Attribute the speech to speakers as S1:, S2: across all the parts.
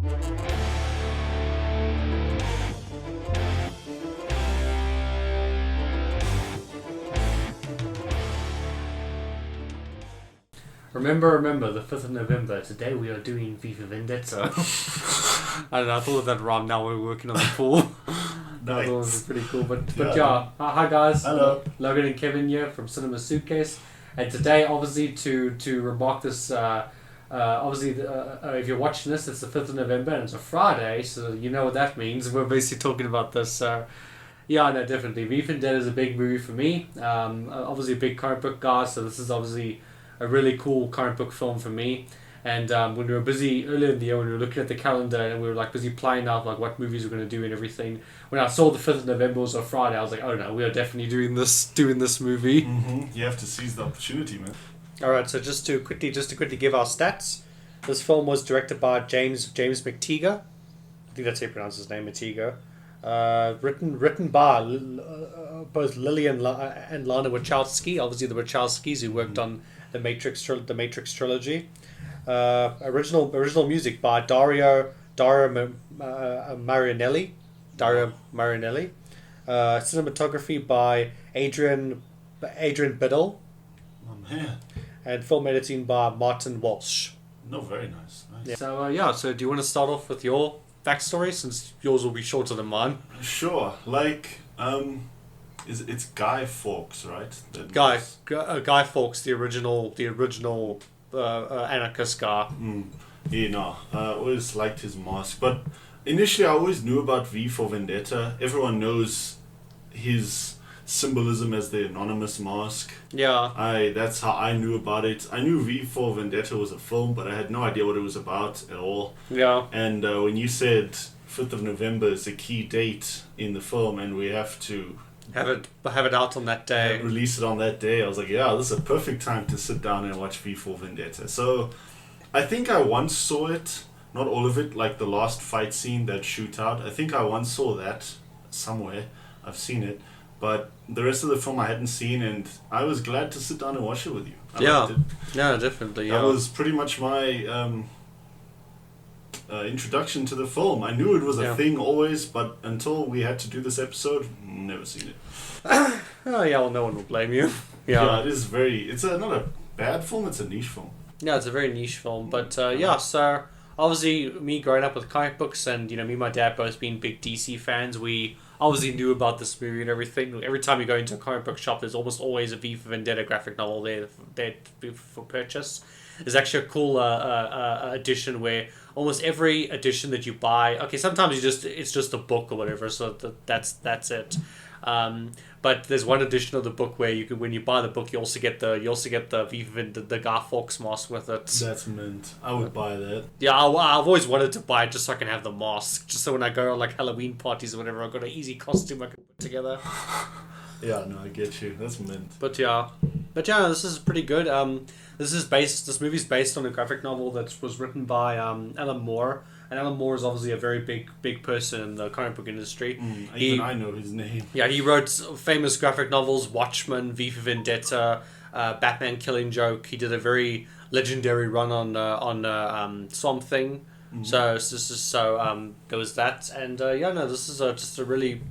S1: Remember, the 5th of November. Today we are doing V for Vendetta. I don't know, I thought of that rhyme now we're working on the pool. Nice. That was pretty cool. But yeah, hi guys.
S2: Hello.
S1: Logan and Kevin here from Cinema Suitcase. And today, obviously, to remark this, if you're watching this, it's the 5th of November and it's a Friday, so you know what that means. We're basically talking about this. Yeah, no, definitely. V for Vendetta is a big movie for me. Obviously a big comic book guy, so this is obviously a really cool comic book film for me. And when we were busy earlier in the year, when we were looking at the calendar and we were like busy planning out like what movies we're going to do and everything, when I saw the 5th of November was a Friday, I was like, oh no, we are definitely doing this movie.
S2: Mm-hmm. You have to seize the opportunity, man.
S1: Alright, so just to quickly give our stats, this film was directed by James McTeague. I think that's how you pronounce his name, Matigo. Written by both Lily and Lana Wachowski, obviously the Wachowskis who worked on the Matrix trilogy. Original music by Dario Marianelli. Cinematography by Adrian Biddle.
S2: Oh man.
S1: And film editing by Martin Walsh.
S2: No, very nice.
S1: Yeah. So do you want to start off with your backstory, since yours will be shorter than mine?
S2: Sure. It's Guy Fawkes, right?
S1: Guy Fawkes, the original anarchist guy.
S2: I always liked his mask, but initially I always knew about V for Vendetta. Everyone knows his symbolism as the anonymous mask.
S1: Yeah.
S2: That's how I knew about it. I knew V for Vendetta was a film, but I had no idea what it was about at all.
S1: Yeah.
S2: And when you said 5th of November is a key date in the film, and we have to
S1: have it out on that day,
S2: release it on that day, I was like, yeah, this is a perfect time to sit down and watch V for Vendetta. So I think I once saw it, not all of it, like the last fight scene, that shootout. I think I once saw that somewhere. I've seen it. But the rest of the film I hadn't seen, and I was glad to sit down and watch it with you. I liked it.
S1: Yeah, definitely.
S2: That was pretty much my introduction to the film. I knew it was a thing always, but until we had to do this episode, never seen it.
S1: Oh yeah, well, no one will blame you.
S2: Yeah, it is it's not a bad film, it's a niche film.
S1: Yeah, it's a very niche film, but so obviously me growing up with comic books and, me and my dad both being big DC fans, we obviously knew about this movie and everything. Every time you go into a comic book shop, there's almost always a V for Vendetta graphic novel there for purchase. There's actually a cool edition where almost every edition that you buy, okay, sometimes it's just a book or whatever, so that's it. But there's one edition of the book where you can, when you buy the book, you also get the V for Vendetta, the Guy Fawkes mask with it.
S2: That's mint. I would buy that.
S1: Yeah, I've always wanted to buy it just so I can have the mask, just so when I go on like Halloween parties or whatever, I've got an easy costume I can put together.
S2: Yeah, no, I get you. That's mint.
S1: But yeah, this is pretty good. This movie's based on a graphic novel that was written by Alan Moore. And Alan Moore is obviously a very big person in the comic book industry.
S2: Even I know his name.
S1: Yeah, he wrote famous graphic novels, Watchmen, V for Vendetta, Batman Killing Joke. He did a very legendary run on Swamp Thing. So there was that, and this is just a really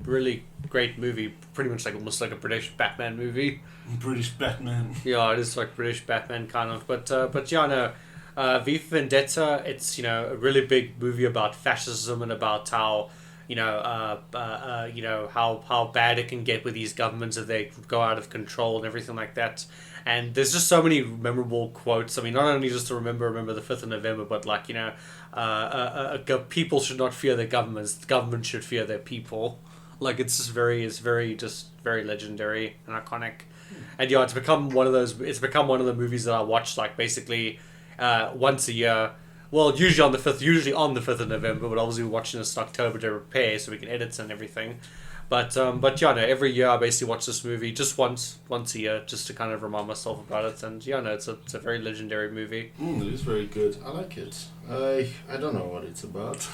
S1: great movie. Pretty much almost like a British Batman movie.
S2: British Batman.
S1: Yeah, it is like British Batman kind of, but V for Vendetta, it's a really big movie about fascism and about how how bad it can get with these governments if they go out of control and everything like that. And there's just so many memorable quotes. I mean, not only just to remember the 5th of November, but people should not fear their governments. The government should fear their people. Like it's very legendary and iconic. And it's become one of the movies that I watch basically once a year. Well, usually on the 5th of November, but obviously we're watching this in October to prepare so we can edit and everything. But every year I basically watch this movie just once a year, just to kind of remind myself about it. And it's a very legendary movie.
S2: It is very good. I like it. I don't know what it's about.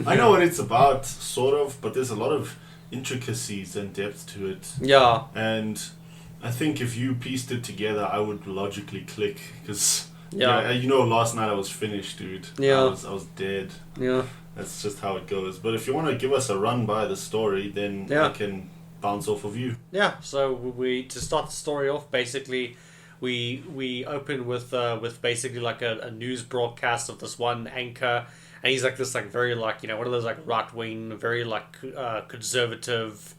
S2: I know what it's about, sort of, but there's a lot of intricacies and depth to it.
S1: Yeah.
S2: And I think if you pieced it together, I would logically click, because
S1: Yeah.
S2: You know, last night I was finished, dude.
S1: Yeah.
S2: I was dead.
S1: Yeah.
S2: That's just how it goes. But if you want to give us a run by the story, then I can bounce off of you.
S1: Yeah. So we to start the story off, basically, we open with basically like a news broadcast of this one anchor, and he's like this like very like one of those like right wing, very like conservative.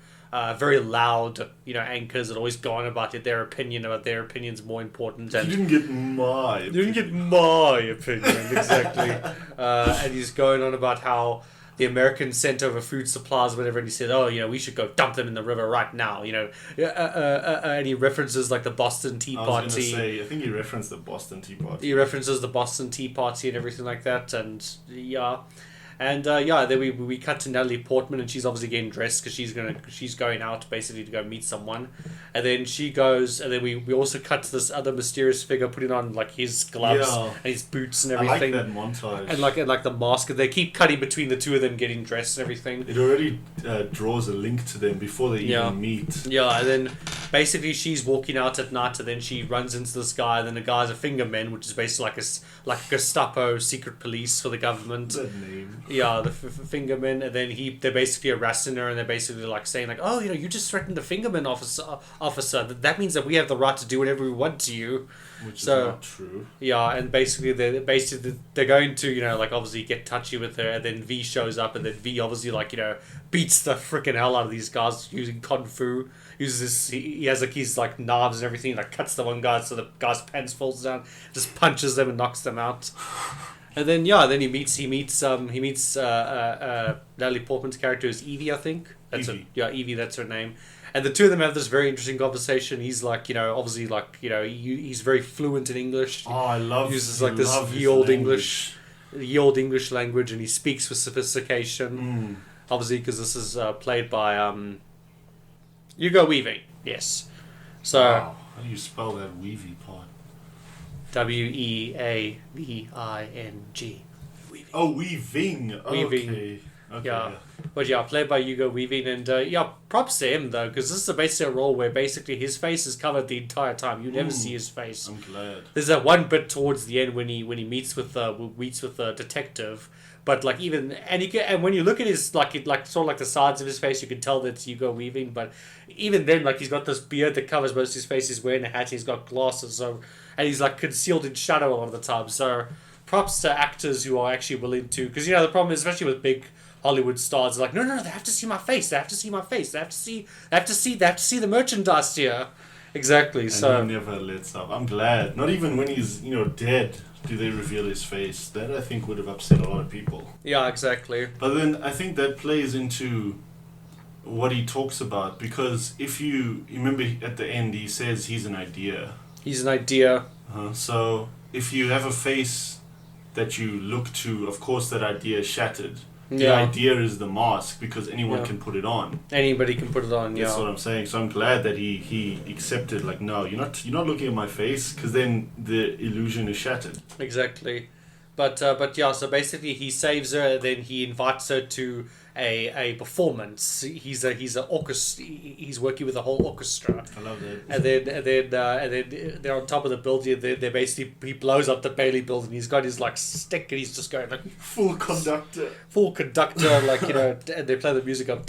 S1: Very loud, anchors that always go on about their opinion, about their opinion's more important. And
S2: you didn't get my opinion.
S1: You didn't get my opinion, exactly. And he's going on about how the Americans sent over food supplies, whatever, and he said, we should go dump them in the river right now, and he references like the Boston Tea Party.
S2: I was going to say, I think he referenced the Boston Tea Party.
S1: He references the Boston Tea Party and everything like that, and yeah. And then we cut to Natalie Portman, and she's obviously getting dressed because she's going out basically to go meet someone, and then she goes, and then we also cut to this other mysterious figure putting on like his gloves and his boots and everything.
S2: I like that montage.
S1: And like the mask, they keep cutting between the two of them getting dressed and everything.
S2: It already draws a link to them before they even meet.
S1: Yeah, and then basically she's walking out at night, and then she runs into this guy, and then the guy's a fingerman, which is basically like a Gestapo secret police for the government.
S2: That name.
S1: Yeah, the fingerman, and then they're basically arresting her, and they're basically like saying like, oh, you just threatened the fingerman officer. That means that we have the right to do whatever we want to you.
S2: Which is not true.
S1: Yeah, and basically they're going to like obviously get touchy with her, and then V shows up, and then V obviously like beats the freaking hell out of these guys using kung fu. He has like his like knives and everything, like cuts the one guy so the guy's pants falls down, just punches them and knocks them out. And then he meets Natalie Portman's character is Evie, I think. Evie, that's her name. And the two of them have this very interesting conversation. He's like, obviously like, he's very fluent in English.
S2: Oh, I love
S1: uses like this ye old English language, and he speaks with sophistication. Obviously, because this is played by Hugo Weaving. Yes. So.
S2: Wow. How do you spell that Weaving part?
S1: Weaving.
S2: Oh, Weaving. Okay.
S1: Yeah. But played by Hugo Weaving, and props to him though, because this is basically a role where basically his face is covered the entire time. You never see his face.
S2: I'm glad.
S1: There's that one bit towards the end when he meets with the detective. But like and when you look at his like sort of like the sides of his face, you can tell that it's Hugo Weaving. But even then, like he's got this beard that covers most of his face. He's wearing a hat. He's got glasses. And he's like concealed in shadow a lot of the time. So props to actors who are actually willing to, because the problem is, especially with big Hollywood stars, like no, they have to see my face. They have to see my face. They have to see the merchandise here. Exactly.
S2: And
S1: so
S2: he never lets up. I'm glad. Not even when he's dead do they reveal his face. That I think would have upset a lot of people.
S1: Yeah, exactly.
S2: But then I think that plays into what he talks about, because if you remember at the end he says he's an idea.
S1: He's an idea.
S2: So if you have a face that you look to, of course that idea is shattered. The idea is the mask, because anyone can put it on.
S1: Anybody can put it on.
S2: That's what I'm saying. So I'm glad that he accepted. Like, no, you're not looking at my face, because then the illusion is shattered.
S1: Exactly, but so basically he saves her. Then he invites her to a performance. He's working with a whole orchestra.
S2: I love that.
S1: And then they're on top of the building. They basically, he blows up the Bailey building. He's got his like stick, and he's just going like
S2: full conductor,
S1: like and they play the music of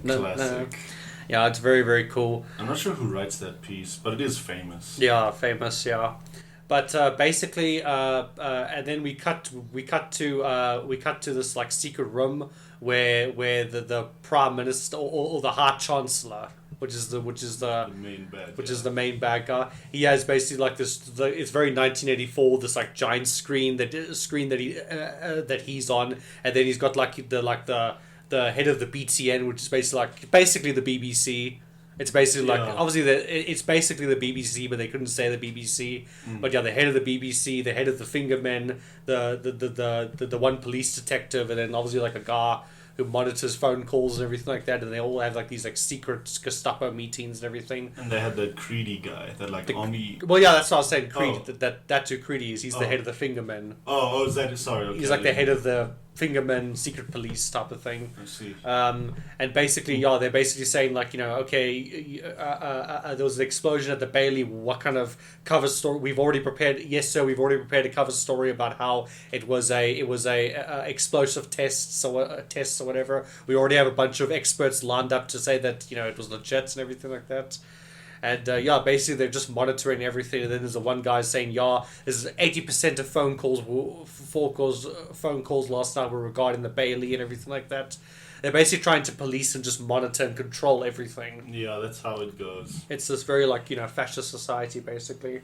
S2: classic.
S1: Yeah, it's very, very cool.
S2: I'm not sure who writes that piece, but it is famous.
S1: Yeah, famous. Yeah. But basically, and then we cut to this like secret room where the prime minister or the high chancellor, which is the main bad guy. He has basically like this. It's very 1984. This like giant screen that he's on, and then he's got like the head of the BTN, which is basically the BBC. It's basically like obviously it's basically the BBC, but they couldn't say the BBC. But the head of the BBC, the head of the fingermen, the one police detective, and then obviously like a guy who monitors phone calls and everything like that. And they all have like these like secret Gestapo meetings and everything.
S2: And they had that Creedy guy, that like army.
S1: Well, yeah, that's what I was saying. Creed. That's who Creedy is. He's the head of the fingermen.
S2: Is that sorry? Okay.
S1: He's like the head of the fingermen, secret police type of thing.
S2: I see.
S1: And basically, they're basically saying like, okay, there was an explosion at the Bailey. What kind of cover story we've already prepared? Yes, sir, we've already prepared a cover story about how it was a explosive tests or whatever. We already have a bunch of experts lined up to say that it was legit and everything like that. And basically they're just monitoring everything. And then there's the one guy saying, this is 80% of phone calls last night were regarding the Bailey and everything like that. They're basically trying to police and just monitor and control everything.
S2: Yeah, that's how it goes.
S1: It's this very fascist society basically.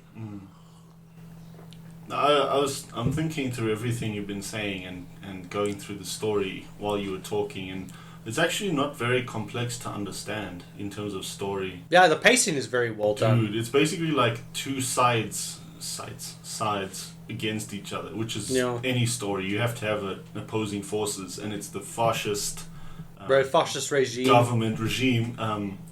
S2: I'm thinking through everything you've been saying and going through the story while you were talking, and it's actually not very complex to understand in terms of story.
S1: Yeah, the pacing is very well done.
S2: Dude, it's basically like two sides against each other, which is any story. You have to have opposing forces, and it's the fascist
S1: regime,
S2: government regime,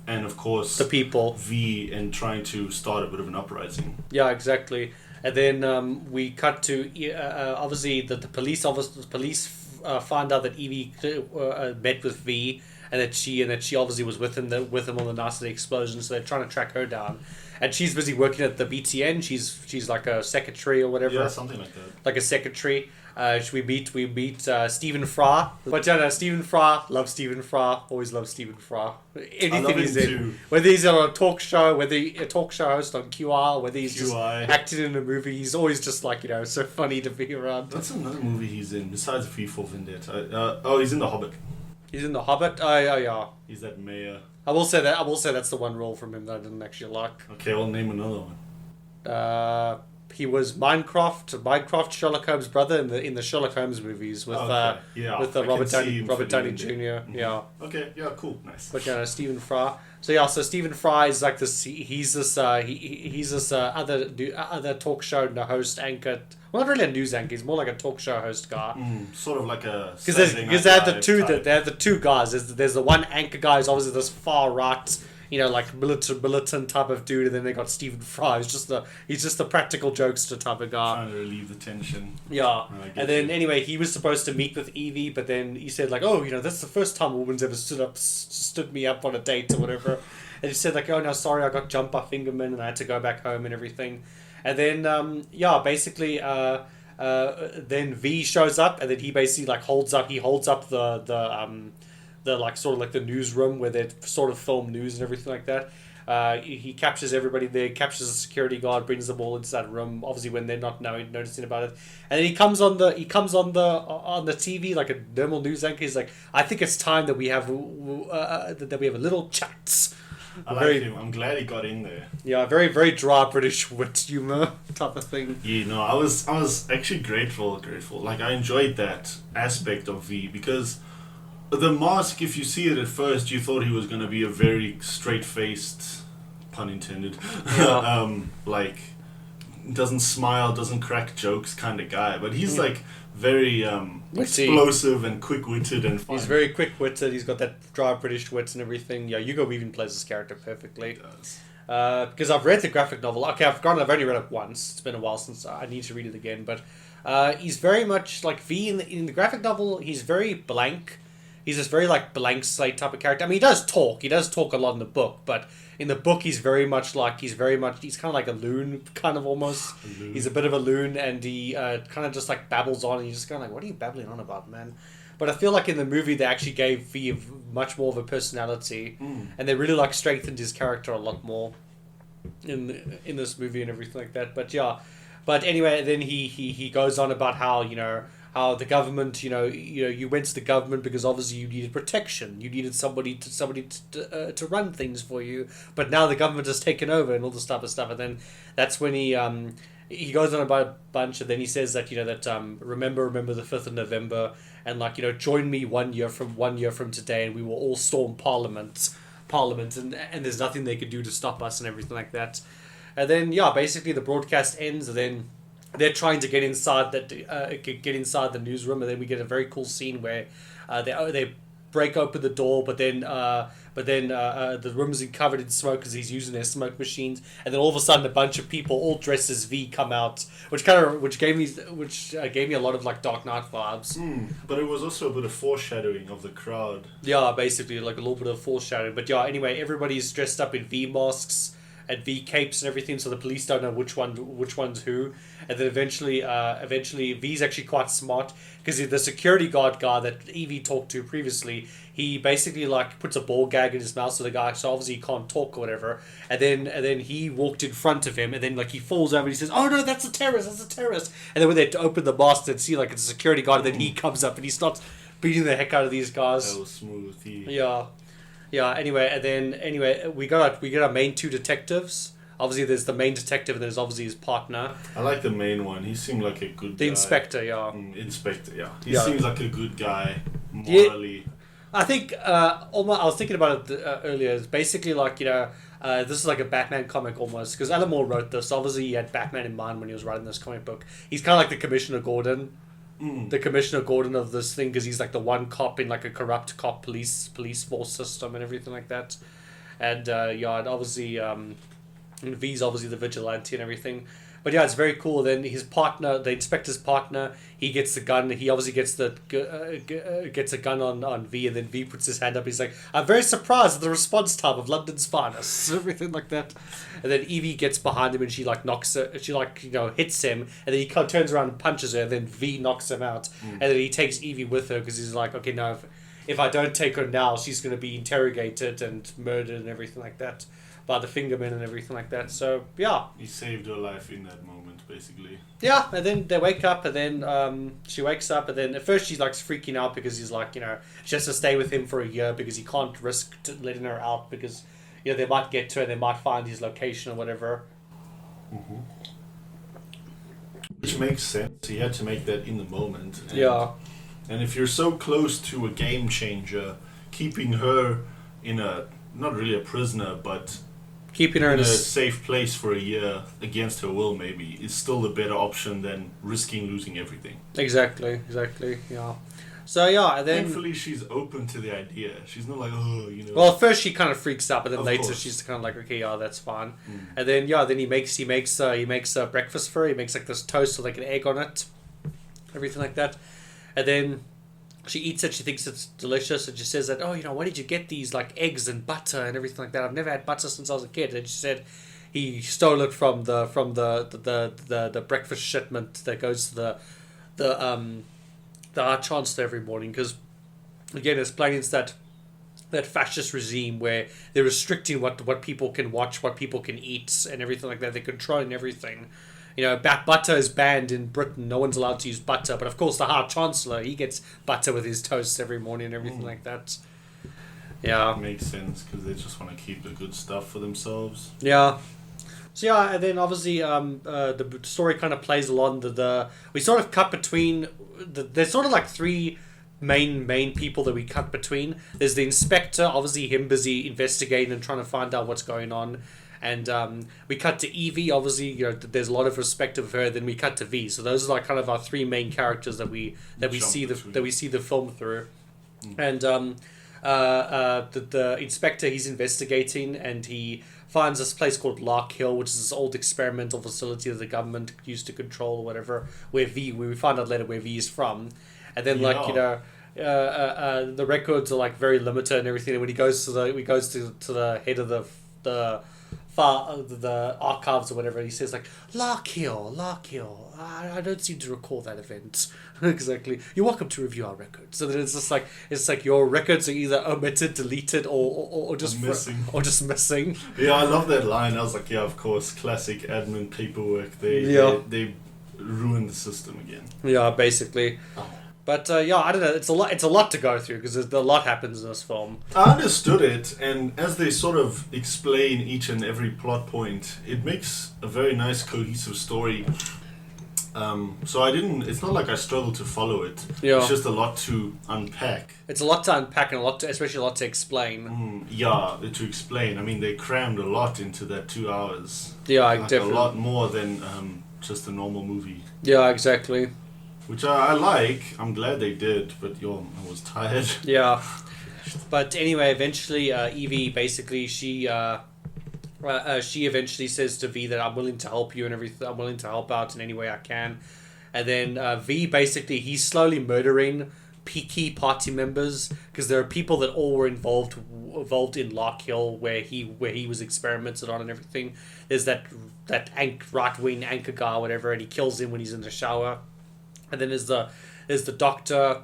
S2: and of course
S1: the people.
S2: V and trying to start a bit of an uprising.
S1: Yeah, exactly. And then we cut to obviously the police find out that Evie met with V, and that she obviously was with him on the night of the explosion. So they're trying to track her down, and she's busy working at the BTN. She's like a secretary or whatever.
S2: Yeah, something like that.
S1: Like a secretary. We meet Stephen Fry. But Stephen Fry, love Stephen Fry, always love Stephen Fry. Anything he's in.
S2: Too.
S1: Whether he's on a talk show, whether he's a talk show host on QI, whether he's just
S2: QI.
S1: acting in a movie, he's always just so funny to be around.
S2: That's another movie he's in, besides For Vendetta. He's in The Hobbit.
S1: He's in The Hobbit? Oh, yeah.
S2: He's that mayor.
S1: I will say that's the one role from him that I didn't actually like.
S2: Okay, well, name another one.
S1: He was Minecraft Sherlock Holmes' brother in the Sherlock Holmes movies with Robert Downey Jr.
S2: Mm-hmm.
S1: Yeah.
S2: Okay. Yeah. Cool. Nice.
S1: But Stephen Fry. So Stephen Fry is like this. He's this other talk show host anchor. Well, not really a news anchor. He's more like a talk show host guy.
S2: Sort of like a.
S1: Because they have the two guys. There's the one anchor guy who's obviously this far right, like militant type of dude, and then they got Stephen Fry. He's just the practical jokester type of guy.
S2: Trying to relieve the tension.
S1: Yeah, and then anyway, he was supposed to meet with Evie, but then he said that's the first time a woman's ever stood me up on a date or whatever. And he said oh no, sorry, I got jumped by fingermen and I had to go back home and everything. And then basically then V shows up, and then he basically holds up the sort of like the newsroom where they sort of film news and everything like that. He captures everybody there, captures a security guard, brings them all into that room. Obviously, when they're not noticing about it, and then he comes on the TV like a normal news anchor. He's like, "I think it's time that we have a little chat."
S2: I like him. I'm glad he got in there.
S1: Yeah, very very dry British wit humor type of thing.
S2: Yeah, no, I was actually grateful. Like I enjoyed that aspect of V because. The mask, if you see it at first, you thought he was going to be a very straight-faced, pun intended, doesn't smile, doesn't crack jokes kind of guy. But he's very explosive and quick-witted and fun.
S1: He's very quick-witted. He's got that dry British wit and everything. Yeah, Hugo Weaving plays this character perfectly.
S2: He does.
S1: Because I've read the graphic novel. Okay, I've only read it once. It's been a while since I need to read it again. But he's very much like V in the graphic novel. He's very blank. He's this very blank slate type of character. I mean, he does talk a lot in the book, but in the book he's kind of like a loon, kind of almost. He's a bit of a loon, and he kind of just babbles on, and you're just kind of what are you babbling on about, man? But I feel like in the movie they actually gave V much more of a personality, and they really strengthened his character a lot more in this movie and everything like that. But anyway, then he goes on about how how the government, you went to the government because obviously you needed protection. You needed somebody to run things for you. But now the government has taken over and all this type of stuff. And then that's when he goes on about a bunch, and then he says that remember the 5th of November, and join me 1 year from today, and we will all storm Parliament, and there's nothing they could do to stop us and everything like that. And then basically the broadcast ends, and then they're trying to get inside the newsroom, and then we get a very cool scene where they break open the door, but then the room's covered in smoke because he's using their smoke machines, and then all of a sudden a bunch of people all dressed as V come out, which gave me a lot of like Dark Knight vibes.
S2: But it was also a bit of foreshadowing of the crowd.
S1: Yeah, basically like a little bit of foreshadowing. But yeah, anyway, everybody's dressed up in V masks and V capes and everything, so the police don't know which one's who. And then eventually V's actually quite smart because the security guard guy that Evie talked to previously, he basically like puts a ball gag in his mouth so the guy so obviously he can't talk or whatever. And then he walked in front of him, and then like he falls over and he says, "Oh no, that's a terrorist!" And then when they open the mask and see like it's a security guard, and then he comes up and he starts beating the heck out of these guys.
S2: That was smooth.
S1: Yeah. Anyway, we got our main two detectives. Obviously, there's the main detective, and there's obviously his partner.
S2: I like the main one. He seemed like a good guy.
S1: The inspector, yeah.
S2: Inspector, yeah. He seems like a good guy, morally.
S1: Yeah, I think, I was thinking about it earlier. It's basically like, this is like a Batman comic almost, because Alan Moore wrote this. Obviously, he had Batman in mind when he was writing this comic book. He's kind of like the Commissioner Gordon. The Commissioner Gordon of this thing, because he's like the one cop in like a corrupt cop police force system and everything like that. And and obviously V's obviously the vigilante and everything. But yeah, it's very cool. Then his partner, the inspector's partner, he gets the gun. He obviously gets a gun on V, and then V puts his hand up. He's like, "I'm very surprised at the response time of London's finest," everything like that. And then Evie gets behind him and she like knocks her. She like hits him, and then he kind of turns around and punches her. And then V knocks him out, and then he takes Evie with her because he's like, "Okay, now if I don't take her now, she's going to be interrogated and murdered and everything like that." By the fingermen and everything like that. So yeah,
S2: he saved her life in that moment, basically.
S1: Yeah, and then they wake up, and then she wakes up, and then at first she's like freaking out because he's like, she has to stay with him for a year because he can't risk letting her out because they might get to her, and they might find his location or whatever.
S2: Mm-hmm. Which makes sense. He had to make that in the moment. And if you're so close to a game changer, keeping her in a not really a prisoner, but
S1: keeping her in a
S2: safe place for a year against her will maybe is still a better option than risking losing everything.
S1: Exactly, yeah. So yeah, and then
S2: thankfully she's open to the idea. She's not like,
S1: Well, at first she kind of freaks out, but then later
S2: course.
S1: she's kind of like, okay, yeah, that's fine. And then then he makes breakfast for her. He makes like this toast with like an egg on it, everything like that, and then she eats it. She thinks it's delicious, and she says that, where did you get these like eggs and butter and everything like that? I've never had butter since I was a kid. And she said he stole it from the breakfast shipment that goes to the High Chancellor every morning. Because again, it's playing into that fascist regime where they're restricting what people can watch, what people can eat, and everything like that. They're controlling everything. Butter is banned in Britain. No one's allowed to use butter. But of course, the High Chancellor, he gets butter with his toast every morning and everything like that. Yeah.
S2: Makes sense because they just want to keep the good stuff for themselves.
S1: Yeah. So yeah, and then obviously the story kind of plays along we sort of cut between there's sort of like three main people that we cut between. There's the inspector, obviously him busy investigating and trying to find out what's going on. And we cut to Evie. Obviously, there's a lot of respect of her. Then we cut to V. So those are like kind of our three main characters that we see the film through. And the inspector, he's investigating, and he finds this place called Lark Hill, which is this old experimental facility that the government used to control or whatever. Where we find out later where V is from, and then the records are like very limited and everything. And when he goes to the head of the archives or whatever, and he says like Lark Hill. I don't seem to recall that event. Exactly. You're welcome to review our records. So then it's like your records are either omitted, deleted, or just missing.
S2: Yeah, I love that line. I was like, yeah, of course, classic admin paperwork. They ruined the system again.
S1: Yeah, basically. But I don't know. It's a lot to go through because a lot happens in this film.
S2: I understood it, and as they sort of explain each and every plot point, it makes a very nice, cohesive story. So it's not like I struggled to follow it. Yeah. It's just a lot to unpack.
S1: It's a lot to unpack and especially a lot to explain.
S2: To explain. I mean, they crammed a lot into that 2 hours.
S1: Yeah, definitely.
S2: A lot more than just a normal movie.
S1: Yeah, exactly.
S2: Which I like. I'm glad they did, but I was tired.
S1: Yeah. But anyway, eventually, Evie basically she eventually says to V that I'm willing to help you and everything. I'm willing to help out in any way I can. And then V basically he's slowly murdering key party members because there are people that all were involved in Lark Hill where he was experimented on and everything. There's that right wing anchor guy or whatever, and he kills him when he's in the shower. And then there's the doctor.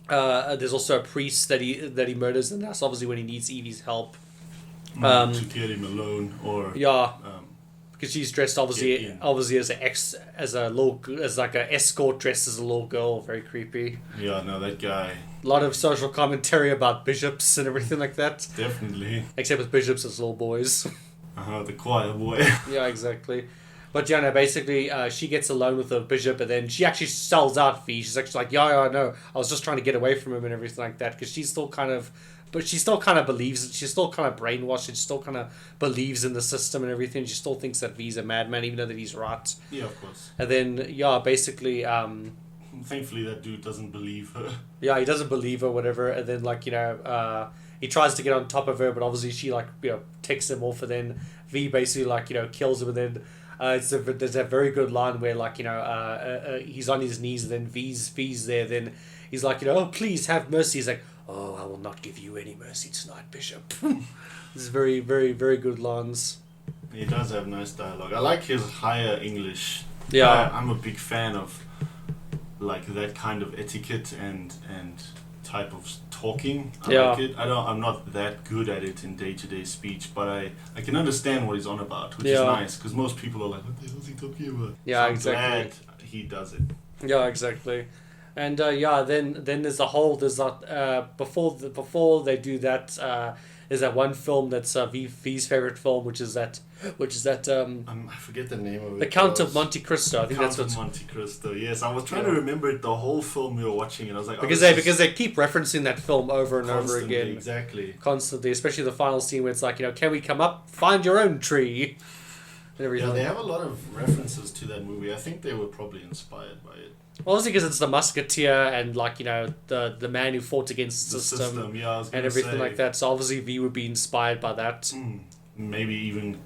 S1: There's also a priest that he murders, and that's obviously when he needs Evie's help.
S2: To get him alone, or
S1: because she's dressed obviously as like an escort dressed as a little girl, very creepy.
S2: Yeah, no, that guy.
S1: A lot of social commentary about bishops and everything like that.
S2: Definitely.
S1: Except with bishops as little boys.
S2: The choir boy.
S1: Yeah, exactly. But yeah, no, basically, she gets alone with the bishop, and then she actually sells out V. She's actually like, yeah, no, I was just trying to get away from him and everything like that, because she's still kind of believes, she's still kind of brainwashed, and she still kind of believes in the system and everything. She still thinks that V's a madman, even though that he's right.
S2: Yeah, of course.
S1: And then, yeah, basically...
S2: thankfully, that dude doesn't believe her.
S1: Yeah, he doesn't believe her, whatever, and then, like, he tries to get on top of her, but obviously she, like, takes him off, and then V basically, like, kills him, and then... there's a very good line where, like, he's on his knees, and then V's there, then he's like, oh, please have mercy. He's like, oh, I will not give you any mercy tonight, Bishop. This is very, very, very good lines.
S2: He does have nice dialogue. I like his higher English.
S1: Yeah.
S2: I'm a big fan of, like, that kind of etiquette and type of talking. I like it. I'm not that good at it in day-to-day speech, but I can understand what he's on about, which is nice, because most people are like, what the hell is he talking about?
S1: Yeah,
S2: so
S1: exactly.
S2: Glad he does it.
S1: Yeah, exactly. And then there's that before they do that, there's that one film that's V's favorite film, which is that
S2: I forget the name of it.
S1: The Count of Monte Cristo. I think
S2: Count
S1: that's what's
S2: of Monte Cristo. Yes, I was trying to remember it the whole film we were watching, and I was like,
S1: because they keep referencing that film over and over again.
S2: Exactly.
S1: Constantly, especially the final scene where it's like, can we come up, find your own tree, and everything.
S2: Yeah, they have a lot of references to that movie. I think they were probably inspired by it.
S1: Well, obviously because it's the musketeer and, like, the man who fought against the system
S2: yeah, I was
S1: and everything like that. So obviously V would be inspired by that.
S2: Maybe even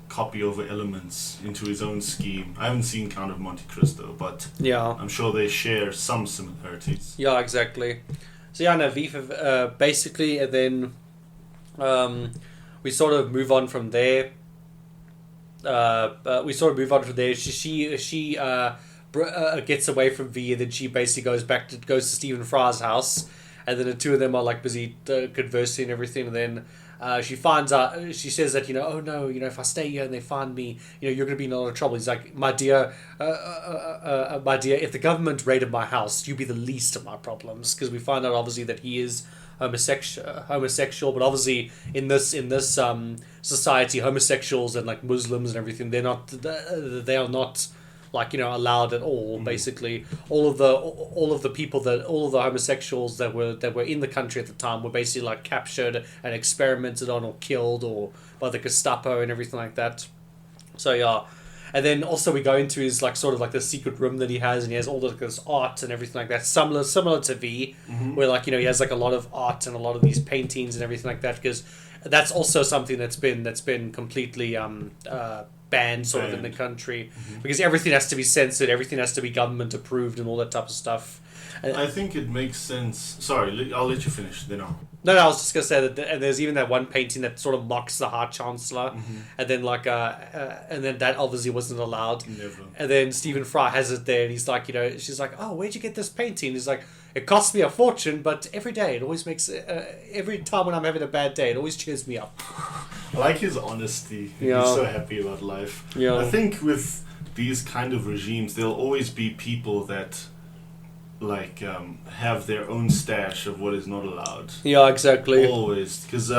S2: copy over elements into his own scheme. I haven't seen Count of Monte Cristo, but I'm sure they share some similarities.
S1: Yeah, exactly. So yeah, no, V basically, and then we sort of move on from there. She gets away from V, and then she basically goes to Stephen Fry's house, and then the two of them are, like, busy conversing and everything, and then she finds out, she says that, oh no, if I stay here and they find me, you're going to be in a lot of trouble. He's like, my dear, if the government raided my house, you'd be the least of my problems, because we find out obviously that he is homosexual, but obviously in this society, homosexuals and, like, Muslims and everything, they are not like, allowed at all. Basically, all of the people all of the homosexuals that were in the country at the time were basically, like, captured and experimented on or killed or by the Gestapo and everything like that. So yeah. And then also we go into his, like, sort of like the secret room that he has, and he has all this art and everything like that, similar to V, where, like, he has, like, a lot of art and a lot of these paintings and everything like that, because that's also something that's been completely banned sort of in the country, because everything has to be censored, everything has to be government approved and all that type of stuff.
S2: I think it makes sense. Sorry, I'll let you finish. Then I'll...
S1: No, I was just gonna say that, and there's even that one painting that sort of mocks the High Chancellor, and then and then that obviously wasn't allowed.
S2: Never.
S1: And then Stephen Fry has it there, and he's like, she's like, oh, where'd you get this painting? He's like, it cost me a fortune, but every day it always makes every time when I'm having a bad day, it always cheers me up.
S2: I like his honesty. Yeah. He's so happy about life. Yeah. I think with these kind of regimes, there'll always be people that, like, have their own stash of what is not allowed.
S1: Yeah, exactly.
S2: Always. Because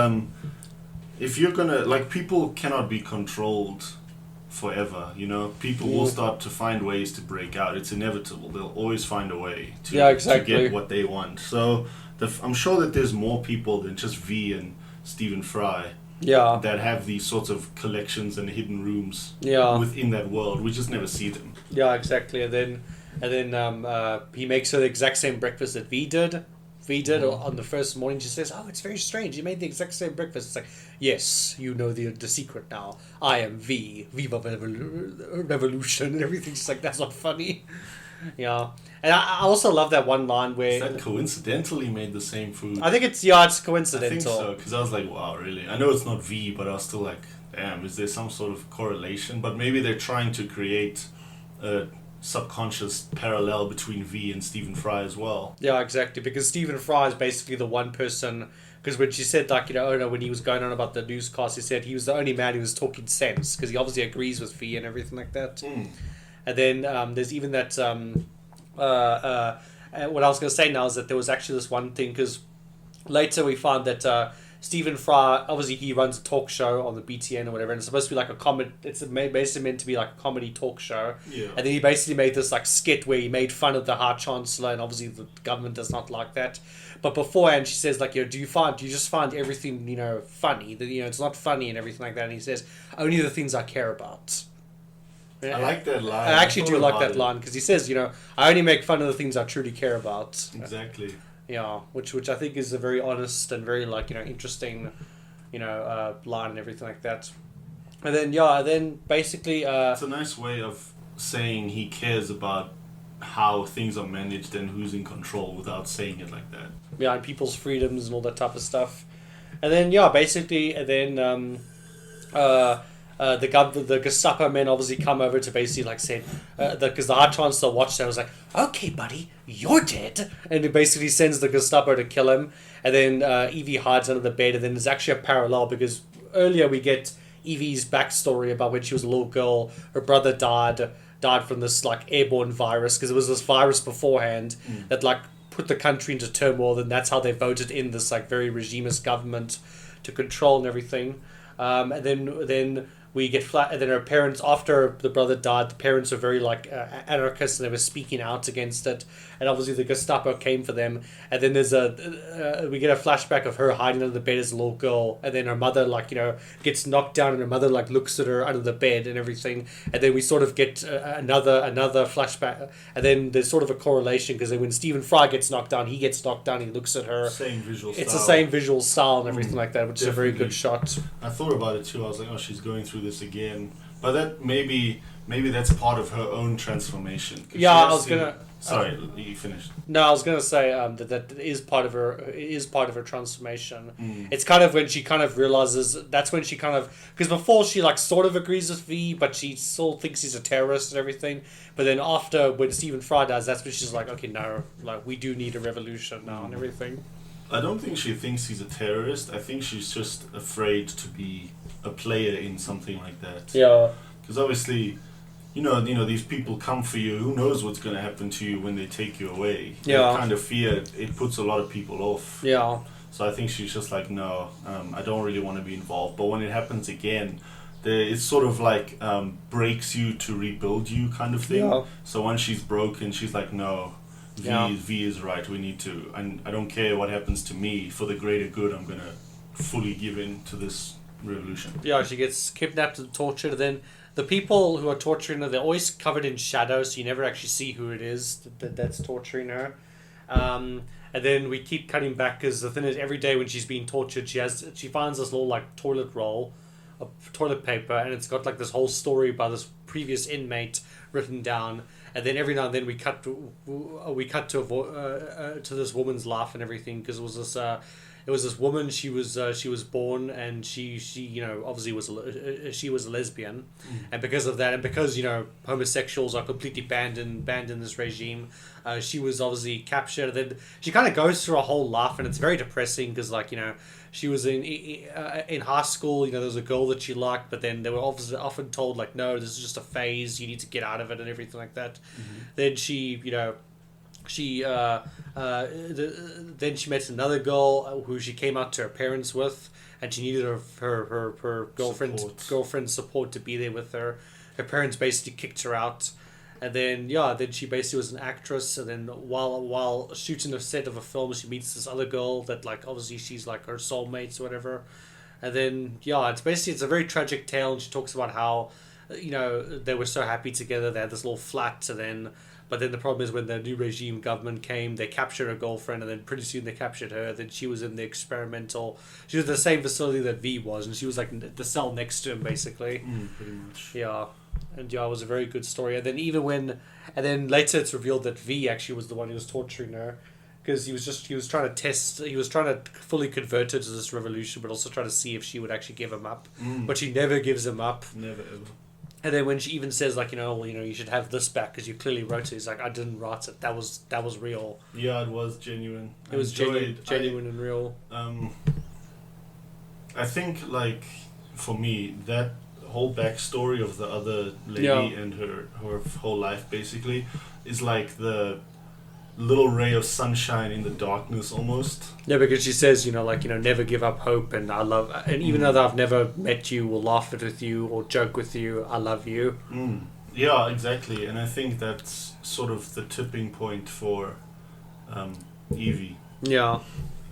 S2: if you're gonna, like, people cannot be controlled forever, people will start to find ways to break out. It's inevitable. They'll always find a way to get what they want. So I'm sure that there's more people than just V and Stephen Fry that have these sorts of collections and hidden rooms within that world. We just never see them.
S1: Yeah, exactly. And then he makes her the exact same breakfast that V did. V did on the first morning. She says, "Oh, it's very strange. You made the exact same breakfast." It's like, yes, you know the secret now. I am V. Viva Revolution and everything. She's like, that's not funny. Yeah, and I also love that one line where
S2: Is that coincidentally made the same food?
S1: I think it's coincidental.
S2: I think so, because I was like, wow, really? I know it's not V, but I was still like, damn, is there some sort of correlation? But maybe they're trying to create a subconscious parallel between V and Stephen Fry as well.
S1: Yeah, exactly, because Stephen Fry is basically the one person, because when she said, like, oh no, when he was going on about the newscast, he said he was the only man who was talking sense, because he obviously agrees with V and everything like that. And then there's even that, what I was going to say now is that there was actually this one thing, because later we found that Stephen Fry, obviously he runs a talk show on the BTN or whatever, and it's supposed to be like a comedy, it's basically meant to be like a comedy talk show.
S2: Yeah.
S1: And then he basically made this like skit where he made fun of the High Chancellor, and obviously the government does not like that. But beforehand she says, like, do you just find everything, funny? That, it's not funny and everything like that. And he says, only the things I care about.
S2: I like that line.
S1: I actually do like that line, because he says, I only make fun of the things I truly care about.
S2: Exactly.
S1: Yeah, which I think is a very honest and very interesting, line and everything like that. And then basically
S2: it's a nice way of saying he cares about how things are managed and who's in control without saying it like that.
S1: Yeah, and people's freedoms and all that type of stuff. And then the Gestapo men obviously come over to basically like say, because the High Chancellor watched that, was like, okay, buddy, you're dead, and it basically sends the Gestapo to kill him. And then Evie hides under the bed, and then there's actually a parallel, because earlier we get Evie's backstory about when she was a little girl, her brother died from this like airborne virus, because it was this virus beforehand that like put the country into turmoil, and that's how they voted in this like very regimist government to control and everything. And then we get flat, and then her parents, after the brother died, the parents were very like anarchists, and they were speaking out against it, and obviously the Gestapo came for them. And then there's we get a flashback of her hiding under the bed as a little girl, and then her mother gets knocked down, and her mother looks at her under the bed and everything. And then we sort of get another flashback, and then there's sort of a correlation, because then when Stephen Fry gets knocked down, he gets knocked down, he looks at her.
S2: Same visual style.
S1: It's the same visual style and everything like that, which is a very good shot.
S2: I thought about it too. I was like, oh, she's going through this again, but that maybe that's part of her own transformation.
S1: Yeah, I was gonna.
S2: Sorry, you finished.
S1: No, I was gonna say that is part of her. It is part of her transformation. It's kind of when she kind of realizes, that's when she kind of, because before she like sort of agrees with V, but she still thinks he's a terrorist and everything. But then after, when Stephen Fry dies, that's when she's like, okay, no, like we do need a revolution now and everything.
S2: I don't think she thinks he's a terrorist. I think she's just afraid to be a player in something like that.
S1: Yeah.
S2: Because obviously, these people come for you. Who knows what's going to happen to you when they take you away?
S1: Yeah.
S2: That kind of fear, it puts a lot of people off.
S1: Yeah.
S2: So I think she's just like, no, I don't really want to be involved. But when it happens again, it's sort of like breaks you to rebuild you kind of thing.
S1: Yeah.
S2: So once she's broken, she's like, no. V is right. We need to, and I don't care what happens to me. For the greater good, I'm gonna fully give in to this revolution.
S1: Yeah, she gets kidnapped and tortured. Then the people who are torturing her, they're always covered in shadow, so you never actually see who it is that's torturing her. And then we keep cutting back, because the thing is, every day when she's being tortured, she finds this little like toilet roll of toilet paper, and it's got like this whole story by this previous inmate written down. And then every now and then we cut to this woman's life and everything, because it was this woman. She was born, and she obviously she was a lesbian, and because of that, and because homosexuals are completely banned in this regime, she was obviously captured. Then she kind of goes through a whole life, and it's very depressing, because she was in high school. There was a girl that she liked, but then they were often told like, no, this is just a phase. You need to get out of it and everything like that. Then then she met another girl who she came out to her parents with, and she needed her girlfriend's support to be there with her. Her parents basically kicked her out. And then she basically was an actress, and then while shooting a set of a film, she meets this other girl that like obviously she's like her soulmates or whatever. And then it's a very tragic tale, and she talks about how they were so happy together. They had this little flat, and then But then the problem is when the new regime government came, they captured her girlfriend, and then pretty soon they captured her. Then she was in the experimental. She was in the same facility that V was, and she was like the cell next to him, basically.
S2: Pretty much.
S1: Yeah, and yeah, it was a very good story. And then later it's revealed that V actually was the one who was torturing her, because he was trying to fully convert her to this revolution, but also try to see if she would actually give him up. But she never gives him up.
S2: Never ever.
S1: And then when she even says like, you should have this back because you clearly wrote it, he's like, I didn't write it. That was real.
S2: Yeah, it was genuine.
S1: It was genuine and real.
S2: I think, like, for me, that whole backstory of the other lady and her whole life basically is like the little ray of sunshine in the darkness almost.
S1: Yeah, because she says, never give up hope, and and even though I've never met you or laughed with you or joke with you, I love you.
S2: Yeah, exactly. And I think that's sort of the tipping point for Evie.
S1: Yeah.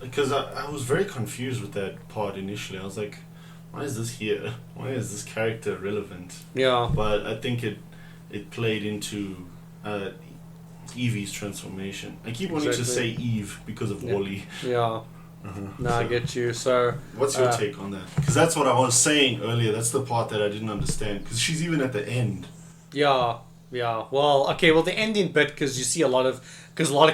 S2: Because I was very confused with that part initially. I was like, why is this here? Why is this character relevant?
S1: Yeah.
S2: But I think it played into Evie's transformation. I keep wanting to say Eve because of Wall-E.
S1: Yeah. I get you. So,
S2: what's your take on that? Because that's what I was saying earlier. That's the part that I didn't understand. Because she's even at the end.
S1: Yeah. Well, okay. Well, the ending bit, because you see a lot of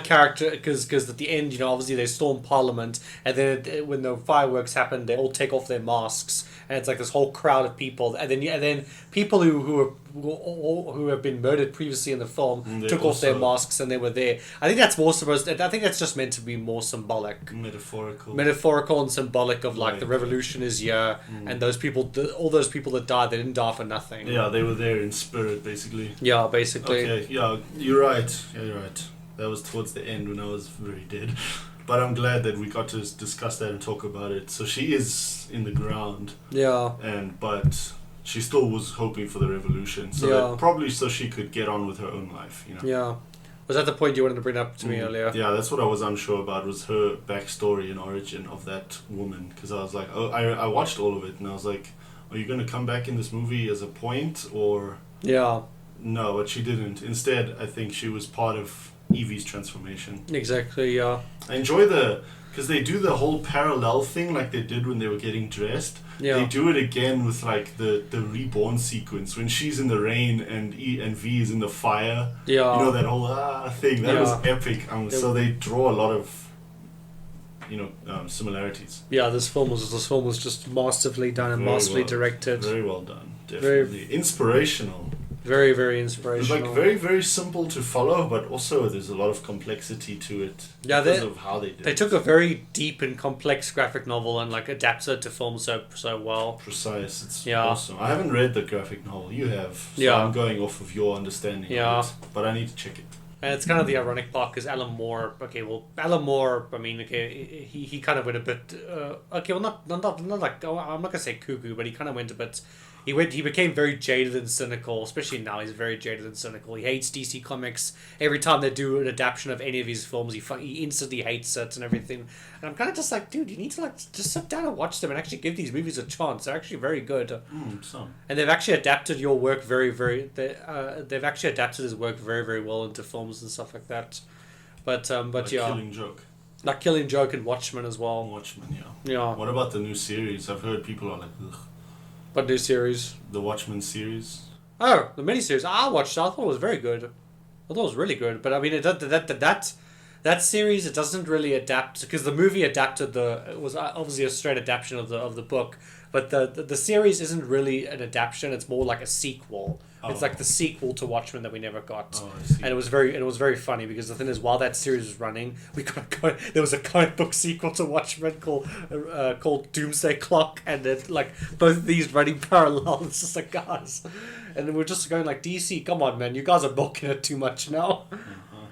S1: character, because at the end, obviously they storm Parliament, and then when the fireworks happen, they all take off their masks, and it's like this whole crowd of people, and then people who have been murdered previously in the film took off their masks and they were there. I think that's I think that's just meant to be more symbolic, metaphorical and symbolic of like the revolution is here, and all those people that died, they didn't die for nothing.
S2: Yeah, they were there in spirit, basically.
S1: Yeah, basically.
S2: Okay, yeah, you're right. That was towards the end when I was very dead. But I'm glad that we got to discuss that and talk about it. So she is in the ground.
S1: Yeah.
S2: But she still was hoping for the revolution. So probably so she could get on with her own life,
S1: Yeah. Was that the point you wanted to bring up to me earlier?
S2: Yeah, that's what I was unsure about, was her backstory and origin of that woman. Because I was like, I watched all of it and I was like, are you going to come back in this movie as a point or...
S1: Yeah.
S2: No, but she didn't. Instead, I think she was part of Evie's transformation.
S1: Exactly, yeah.
S2: I enjoy because they do the whole parallel thing like they did when they were getting dressed. Yeah. They do it again with like the reborn sequence when she's in the rain and V is in the fire.
S1: Yeah.
S2: That whole thing. That was epic. So they draw a lot of similarities.
S1: Yeah, this film was just masterfully done and masterfully directed.
S2: Very well done. Definitely. Inspirational.
S1: Very, very inspirational.
S2: It's like very, very simple to follow, but also there's a lot of complexity to it because of how they did it.
S1: They took a very deep and complex graphic novel and like adapted it to film so well.
S2: Precise. It's awesome. I haven't read the graphic novel. You have. So I'm going off of your understanding of it. But I need to check it.
S1: And it's kind of the ironic part because Alan Moore, I mean, he kind of went a bit, not like, I'm not going to say cuckoo, but he kind of went a bit, he became very jaded and cynical, especially now he's very jaded and cynical. He hates DC Comics. Every time they do an adaptation of any of his films, he instantly hates it and everything. And I'm kind of just like, dude, you need to like just sit down and watch them and actually give these movies a chance. They're actually very good. And they've actually adapted your work they've actually adapted his work very, very well into films and stuff like that. But like
S2: Killing Joke.
S1: Like Killing Joke and Watchmen as well.
S2: Watchmen, yeah. What about the new series? I've heard people are like, ugh.
S1: What new series?
S2: The Watchmen series.
S1: Oh, the miniseries. I watched it. I thought it was very good. I thought it was really good. But I mean, that series, it doesn't really adapt because the movie adapted it was obviously a straight adaptation of the book, but the series isn't really an adaptation. It's more like a sequel. It's like the sequel to Watchmen that we never got.
S2: I see.
S1: And it was very funny because the thing is, while that series was running, there was a comic book sequel to Watchmen called Doomsday Clock, and it, like both of these running parallel. It's just like, guys, and we're just going like, DC, come on, man, you guys are milking it too much now.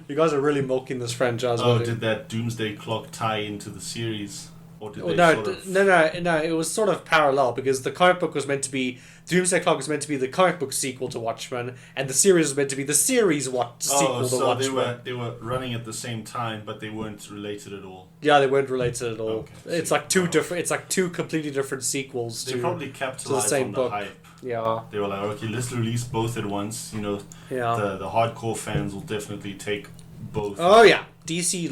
S1: You guys are really milking this franchise.
S2: Did that Doomsday Clock tie into the series? Or did
S1: No, it was sort of parallel because the comic book was meant to be... Doomsday Clock was meant to be the comic book sequel to Watchmen, and the series was meant to be the sequel to Watchmen.
S2: So they were running at the same time, but they weren't related at all.
S1: Yeah, they weren't related at all.
S2: Okay,
S1: it's like two completely different sequels.
S2: They probably capitalized on the hype.
S1: Yeah.
S2: They were like, okay, let's release both at once. You know,
S1: Yeah.
S2: the hardcore fans will definitely take both.
S1: Oh yeah, DC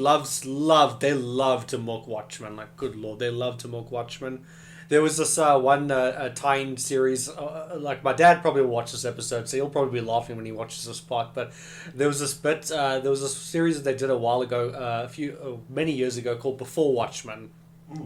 S1: they love to milk Watchmen. Like, good lord, they love to milk Watchmen. There was this one tie-in series. Like, my dad probably will watch this episode, so he'll probably be laughing when he watches this part. But there was this bit. There was a series that they did a while ago, many years ago, called Before Watchmen.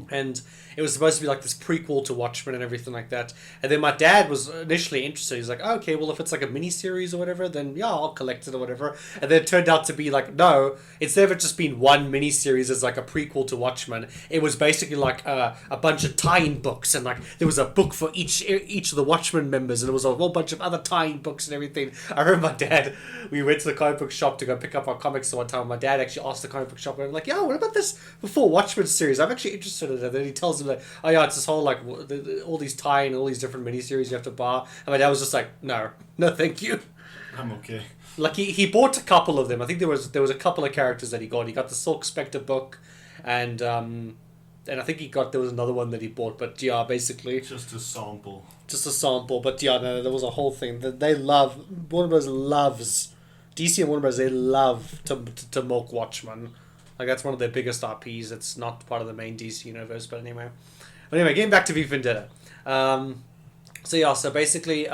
S1: And it was supposed to be like this prequel to Watchmen and everything like that. And then my dad was initially interested. He's like, oh, okay, well, if it's like a mini series or whatever, then yeah, I'll collect it or whatever. And then it turned out to be like, no, instead of it just being one mini series as like a prequel to Watchmen, it was basically like a bunch of tie-in books, and like there was a book for each of the Watchmen members, and there was a whole bunch of other tie-in books and everything. I remember my dad, we went to the comic book shop to go pick up our comics one time. My dad actually asked the comic book shop, and I'm like, yeah, what about this Before Watchmen series? I'm actually interested in it. And then he tells him that, oh yeah, it's this whole like all these tie-in, all these different miniseries you have to buy. And my dad was just like, no, thank you.
S2: I'm okay.
S1: Like he bought a couple of them. I think there was a couple of characters that he got. He got the Silk Spectre book, and I think there was another one that he bought. But yeah, basically
S2: just a sample.
S1: But yeah, no, there was a whole thing that they love. Warner Bros. Loves DC and Warner Bros. They love to milk Watchmen. Like, that's one of their biggest RPs. It's not part of the main DC universe, but anyway. Getting back to V Vendetta. So basically,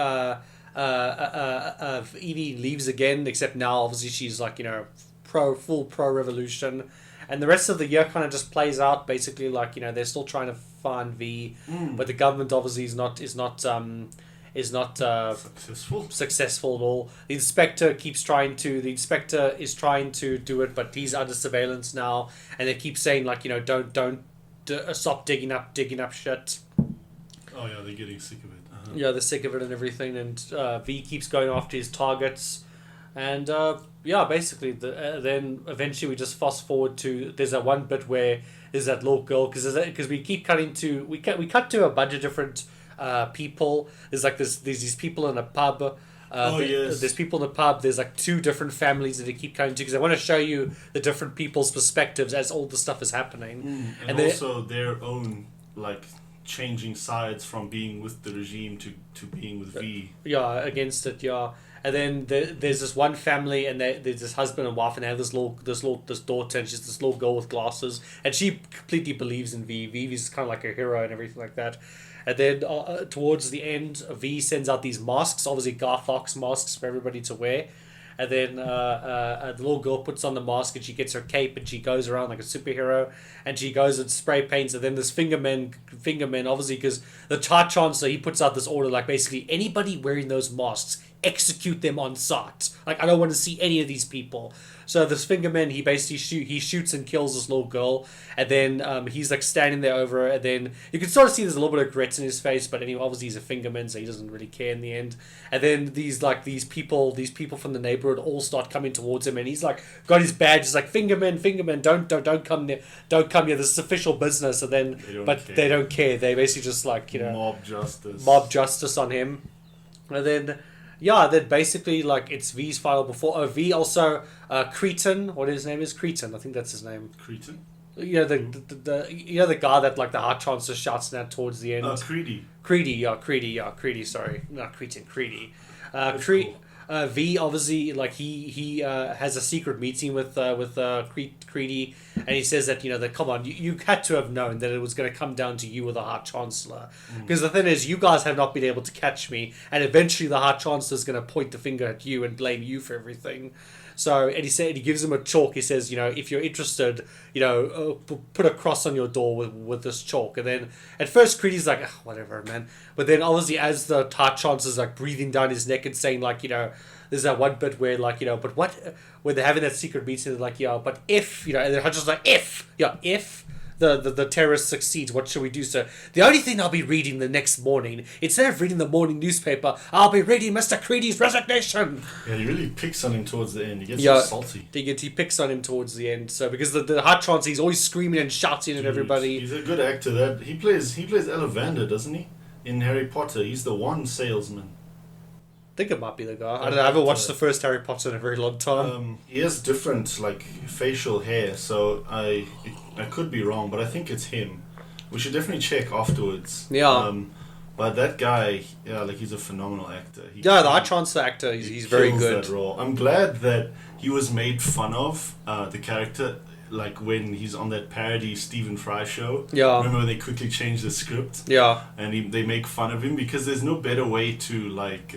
S1: Evie leaves again, except now obviously she's like, full pro revolution, and the rest of the year kind of just plays out basically like, they're still trying to find V, but the government obviously is not successful at all. The inspector is trying to do it, but he's under surveillance now, and they keep saying like, don't stop digging up shit.
S2: Oh yeah, they're getting sick of it.
S1: Yeah, they're sick of it and everything, and V keeps going after his targets, and basically then eventually we just fast forward to, there's that one bit where there's that little girl, because we keep cutting to we cut to a bunch of different people. There's like there's these people in a pub.
S2: Yes.
S1: There's people in the pub. There's like two different families that they keep coming to, because I want to show you the different people's perspectives as all the stuff is happening,
S2: and also their own like changing sides from being with the regime to being with V.
S1: Yeah, against it. Yeah. And then there's this one family, and there's this husband and wife, and they have this daughter, and she's this little girl with glasses, and she completely believes in V. V's kind of like a hero and everything like that. And then towards the end, V sends out these masks, obviously Garth Ox masks for everybody to wear. And then the little girl puts on the mask, and she gets her cape, and she goes around like a superhero, and she goes and spray paints. And then this fingermen, obviously, because the Chancellor, he puts out this order, like basically anybody wearing those masks, execute them on sight. Like, I don't want to see any of these people. So this fingerman, he basically shoots and kills this little girl, and then he's like standing there over her, and then you can sort of see there's a little bit of regrets in his face, but anyway, obviously he's a fingerman, so he doesn't really care in the end. And then these people from the neighborhood all start coming towards him, and he's like got his badge, he's like, fingerman, don't come here, this is official business. And then they don't care. They basically just like, mob justice on him. And then then basically like it's V's final before. V also Cretan, what his name is, Cretan, I think that's his name.
S2: Cretan.
S1: The guy that like the High Chancellor shouts at towards the end. Creedy. Sorry, not Cretan. Creedy.
S2: Cool.
S1: V obviously like he has a secret meeting with Creedy, and he says that that come on, you had to have known that it was going to come down to you or the High Chancellor, because the thing is, you guys have not been able to catch me, and eventually the High Chancellor is going to point the finger at you and blame you for everything. So, and he gives him a chalk. He says, if you're interested, put a cross on your door with this chalk. And then at first Creedy's like, whatever, man. But then obviously as the High Chancellor's like breathing down his neck and saying like, there's that one bit where like, but what, when they're having that secret meeting, they're like, but if, and the High Chancellor's like, if the terrorist succeeds, what should we do, sir? The only thing I'll be reading the next morning, instead of reading the morning newspaper, I'll be reading Mr. Creedy's resignation.
S2: Yeah, he really picks on him towards the end. He gets so salty.
S1: He picks on him towards the end. So because the High Chancellor, he's always screaming and shouting at everybody.
S2: He's a good actor. That he plays Ollivander, doesn't he? In Harry Potter, he's the one salesman.
S1: I think it might be the guy. I haven't watched the first Harry Potter in a very long time.
S2: He has different like facial hair, so I could be wrong, but I think it's him. We should definitely check afterwards.
S1: Yeah.
S2: But that guy, yeah, like he's a phenomenal actor.
S1: The High Chancellor actor, he's very good.
S2: That role. I'm glad that he was made fun of, the character, like when he's on that parody Stephen Fry show.
S1: Yeah.
S2: Remember when they quickly changed the script?
S1: Yeah.
S2: And they make fun of him because there's no better way to like.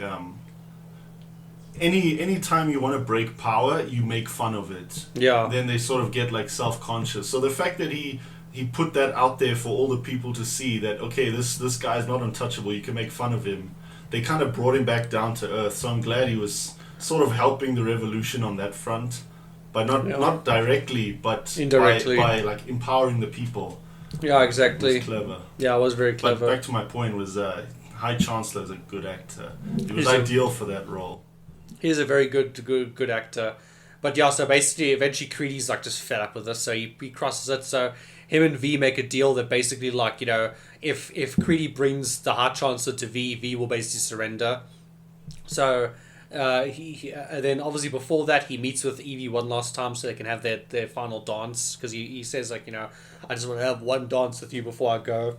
S2: Any time you want to break power, you make fun of it.
S1: Yeah.
S2: Then they sort of get like self-conscious. So the fact that he put that out there for all the people to see that, okay, this guy's not untouchable, you can make fun of him. They kind of brought him back down to earth. So I'm glad he was sort of helping the revolution on that front, but not directly, but
S1: indirectly
S2: by like empowering the people.
S1: Yeah, exactly.
S2: It was clever.
S1: Yeah, it was very clever.
S2: But back to my point was High Chancellor is a good actor. He was ideal for that role.
S1: He's a very good actor. But yeah, so basically, eventually Creedy's like just fed up with this, so he crosses it. So him and V make a deal that basically, like, you know, if Creedy brings the High Chancellor to V will basically surrender. So he then obviously before that he meets with Evie one last time so they can have their final dance, because he says, like, you know, I just want to have one dance with you before I go.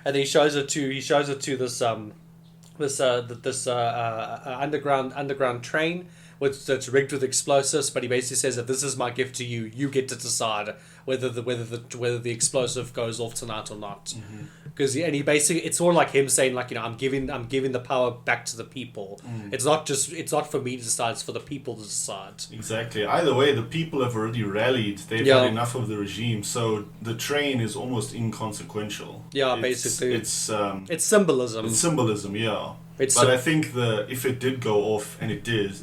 S1: And then he shows her to this underground train that's rigged with explosives, but he basically says that this is my gift to you. You get to decide whether the explosive goes off tonight or not. Because he basically, it's sort of like him saying, like, you know, I'm giving the power back to the people. It's not for me to decide, it's for the people to decide.
S2: Exactly. Either way, the people have already rallied. They've had enough of the regime, so the train is almost inconsequential.
S1: Yeah, basically.
S2: It's
S1: symbolism.
S2: It's symbolism, yeah. But I think if it did go off, and it does,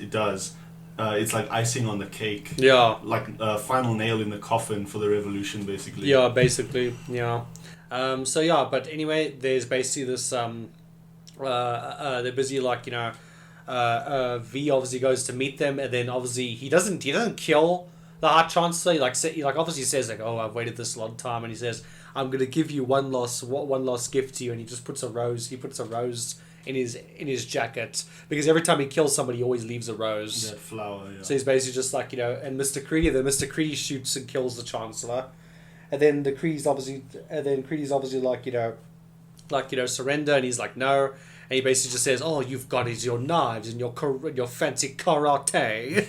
S2: it's like icing on the cake.
S1: Yeah.
S2: Like a final nail in the coffin for the revolution, basically.
S1: Yeah, basically, yeah. So yeah, but anyway, there's basically this. They're busy, like, you know. V obviously goes to meet them, and then obviously he doesn't kill the High Chancellor. He obviously says, like, oh, I've waited this long time, and he says, I'm gonna give you one last gift to you, and he just puts a rose. He puts a rose in his jacket, because every time he kills somebody, he always leaves a rose.
S2: That flower, yeah.
S1: So he's basically just like, you know, and Mr. Creedy shoots and kills the Chancellor, and then Creedy's obviously like, you know, surrender, and he's like, no, and he basically just says, all you've got is your knives and your fancy karate.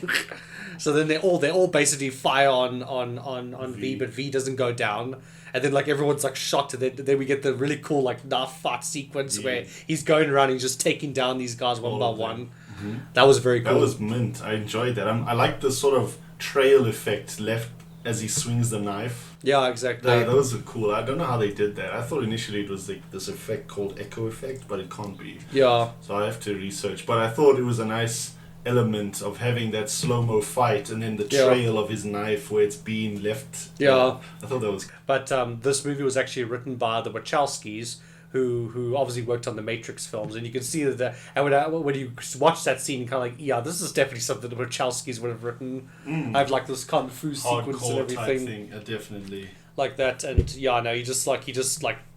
S1: So then they all basically fire on V, but V doesn't go down. And then, like, everyone's, like, shocked. And then we get the really cool, like, knife fight sequence where he's going around and just taking down these guys one by one. Mm-hmm. That was very cool.
S2: That was mint. I enjoyed that. I like the sort of trail effect left as he swings the knife.
S1: Yeah, exactly.
S2: Those are cool. I don't know how they did that. I thought initially it was like this effect called echo effect, but it can't be.
S1: Yeah.
S2: So I have to research. But I thought it was a nice element of having that slow-mo fight and then the trail of his knife where it's being left.
S1: Yeah.
S2: I thought that was...
S1: But this movie was actually written by the Wachowskis, who obviously worked on the Matrix films, and you can see that when you watch that scene, kind of like, yeah, this is definitely something the Wachowskis would have written. I have, like, this kung fu sequence and everything.
S2: Type thing. Definitely.
S1: Like that, and yeah, no, he just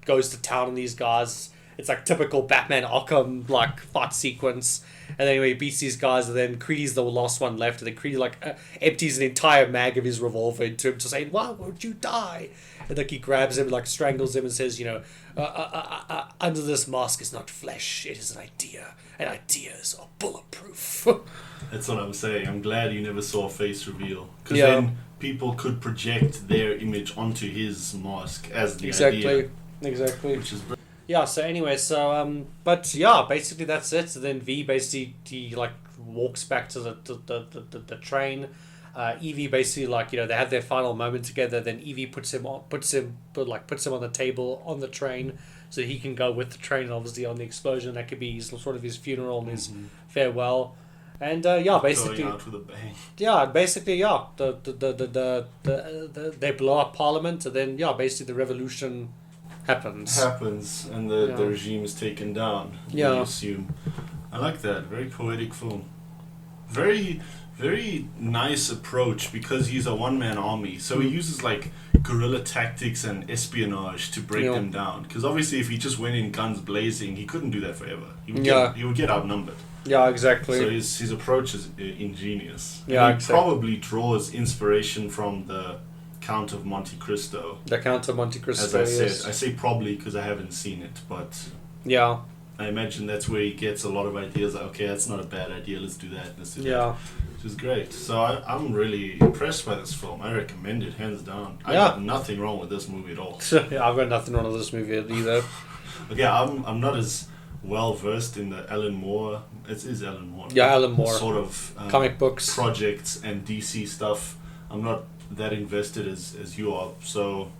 S1: goes to town on these guys. It's like typical Batman Arkham, like, fight sequence. And anyway, he beats these guys, and then Creedy's the last one left, and then Creedy, like, empties an entire mag of his revolver into him to say, why won't you die? And, like, he grabs him, like, strangles him and says, you know, under this mask is not flesh, it is an idea, and ideas are bulletproof.
S2: That's what I'm saying. I'm glad you never saw a face reveal. Because then people could project their image onto his mask as the idea. Exactly. Which is brilliant.
S1: Yeah, so anyway, but yeah, basically that's it. So then V basically, he, like, walks back to the train. Evie basically, like, you know, they have their final moment together. Then Evie puts him on the table on the train so he can go with the train, obviously, on the explosion. That could be sort of his funeral and his farewell. And basically,
S2: going out with a bang.
S1: Yeah, basically, they blow up Parliament, and then basically the revolution happens,
S2: and the regime is taken down.
S1: Yeah,
S2: I assume. I like that. Very poetic film. Very, very nice approach, because he's a one-man army. So he uses, like, guerrilla tactics and espionage to break them down. Because obviously, if he just went in guns blazing, he couldn't do that forever. He would get outnumbered.
S1: Yeah, exactly.
S2: So his approach is ingenious.
S1: Yeah,
S2: he probably draws inspiration from the Count of Monte Cristo.
S1: The Count of Monte Cristo.
S2: As I said, I say probably because I haven't seen it, but
S1: Yeah.
S2: I imagine that's where he gets a lot of ideas. Like, okay, that's not a bad idea. Let's do that. Let's do that.
S1: Yeah.
S2: Which is great. So I'm really impressed by this film. I recommend it hands down. I
S1: Yeah.
S2: got nothing wrong with this movie at all.
S1: Yeah, I've got nothing wrong with this movie either.
S2: Okay, I'm not as well versed in the Alan Moore. It is Alan Moore.
S1: Yeah, Alan Moore.
S2: Sort of
S1: Comic books.
S2: projects and DC stuff. I'm not that invested as you are. So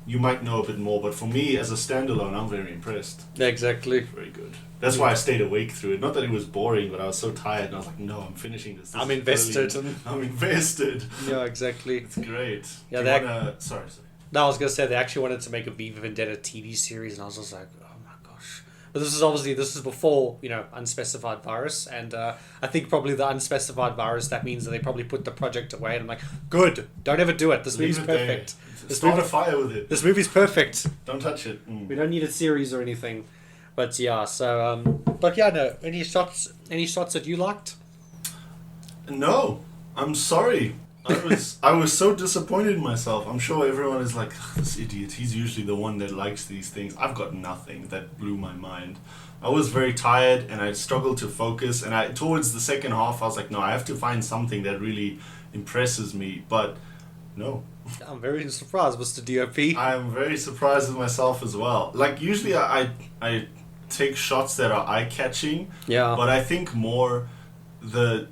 S2: you might know a bit more. But for me, as a standalone, I'm very impressed.
S1: Yeah, exactly.
S2: Very good. That's why I stayed awake through it. Not that it was boring, but I was so tired, and I was like, "No, I'm finishing this.
S1: I'm invested.
S2: I'm invested."
S1: Yeah, exactly.
S2: It's great.
S1: Yeah,
S2: Do you wanna... Sorry.
S1: No, I was gonna say they actually wanted to make a V for Vendetta TV series, and I was just like, oh my gosh. But this is before unspecified virus, and I think probably the unspecified virus, that means that they probably put the project away, and I'm like, good, don't ever do it. This movie's perfect.
S2: Start a fire with it.
S1: This movie's perfect.
S2: Don't touch it.
S1: We don't need a series or anything. But yeah, so but yeah, no. Any shots that you liked?
S2: No, I'm sorry. I was so disappointed in myself. I'm sure everyone is like, this idiot. He's usually the one that likes these things. I've got nothing that blew my mind. I was very tired and I struggled to focus. And towards the second half, I was like, no, I have to find something that really impresses me. But no.
S1: I'm very surprised, Mr. DOP.
S2: I'm very surprised with myself as well. Like usually, I take shots that are eye catching.
S1: Yeah.
S2: But I think more the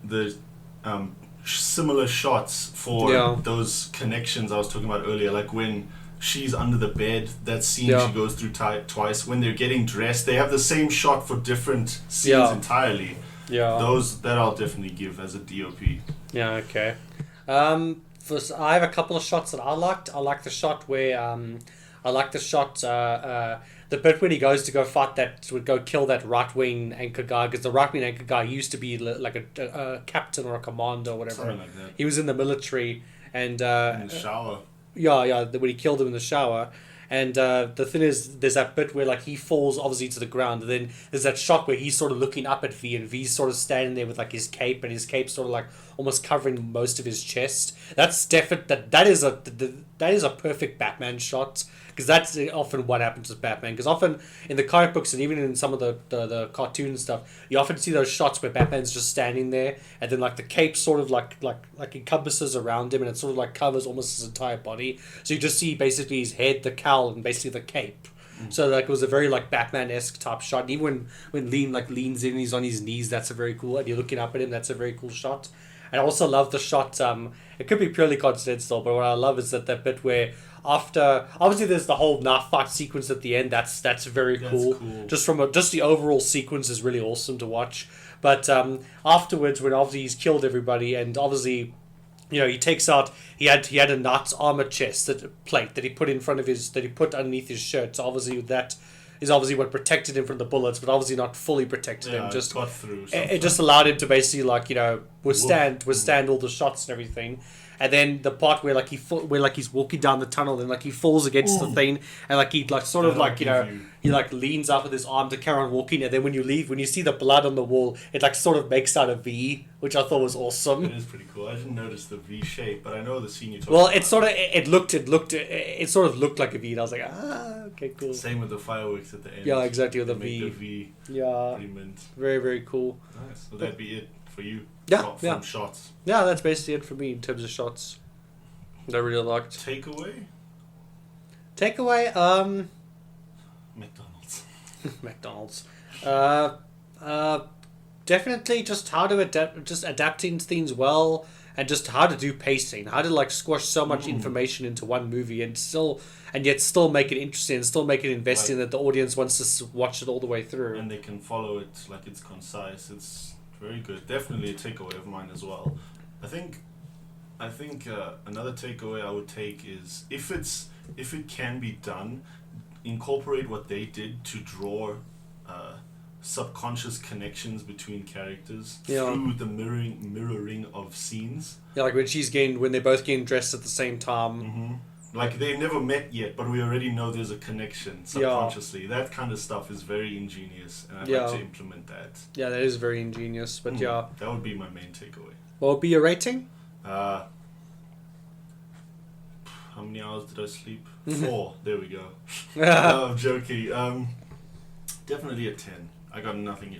S2: similar shots for those connections I was talking about earlier, like when she's under the bed, that scene she goes through twice. When they're getting dressed, they have the same shot for different scenes entirely. Yeah, that I'll definitely give as a DOP. Yeah,
S1: okay. I have a couple of shots that I liked. I like the shot where the bit when he goes to go fight would go kill that right-wing anchor guy, because the right-wing anchor guy used to be like a captain or a commander or whatever.
S2: Something like that.
S1: He was in the military and...
S2: in the shower.
S1: Yeah, when he killed him in the shower. And the thing is, there's that bit where like he falls obviously to the ground, and then there's that shot where he's sort of looking up at V, and V's sort of standing there with like his cape, and his cape sort of like almost covering most of his chest. That's definite. That is a perfect Batman shot, because that's often what happens with Batman. Because often in the comic books and even in some of the cartoon stuff, you often see those shots where Batman's just standing there, and then like the cape sort of like encompasses around him, and it sort of like covers almost his entire body. So you just see basically his head, the cowl, and basically the cape. So like it was a very like Batman-esque type shot. And even when Lean like leans in and he's on his knees, that's a very cool, and you're looking up at him, that's a very cool shot. And I also love the shot, it could be purely coincidental, but what I love is that bit where after, obviously there's the whole knife fight sequence at the end, that's very cool. Just just the overall sequence is really awesome to watch. But afterwards, when obviously he's killed everybody, and obviously he takes out, he had a knight's armor chest plate that he put put underneath his shirt. So obviously that is obviously what protected him from the bullets, but obviously not fully protected him. Just
S2: got through.
S1: It just allowed him to basically withstand all the shots and everything. And then the part where he's walking down the tunnel, and like he falls against the thing, and like he like sort of like he like leans up with his arm to carry on walking, and then when you see the blood on the wall, it like sort of makes out a V, which I thought was awesome.
S2: It is pretty cool. I didn't notice the V shape, but I know the scene you're talking
S1: about.
S2: Well,
S1: it sort of looked like a V, and I was like, okay, cool.
S2: Same with the fireworks at the end.
S1: Yeah, exactly, with the
S2: V.
S1: The
S2: V.
S1: Yeah. Very, very cool.
S2: Nice. So that'd be it for you.
S1: From
S2: shots.
S1: Yeah, that's basically it for me in terms of shots that I really liked.
S2: Takeaway?
S1: McDonald's. Definitely just how to adapting things well, and just how to do pacing, how to like squash so much information into one movie and yet still make it interesting and still make it investing, that the audience wants to watch it all the way through.
S2: And they can follow it, like it's concise. It's very good. Definitely a takeaway of mine as well. I think another takeaway I would take is if it can be done, incorporate what they did to draw subconscious connections between characters through the mirroring of scenes.
S1: Yeah, like when they're both getting dressed at the same time.
S2: Mm-hmm. Like they've never met yet, but we already know there's a connection subconsciously. That kind of stuff is very ingenious, and I'd like to implement that.
S1: Yeah, that is very ingenious, but
S2: that would be my main takeaway.
S1: What would be your rating?
S2: How many hours did I sleep? 4. There we go. No, I'm joking. Definitely a 10. I got nothing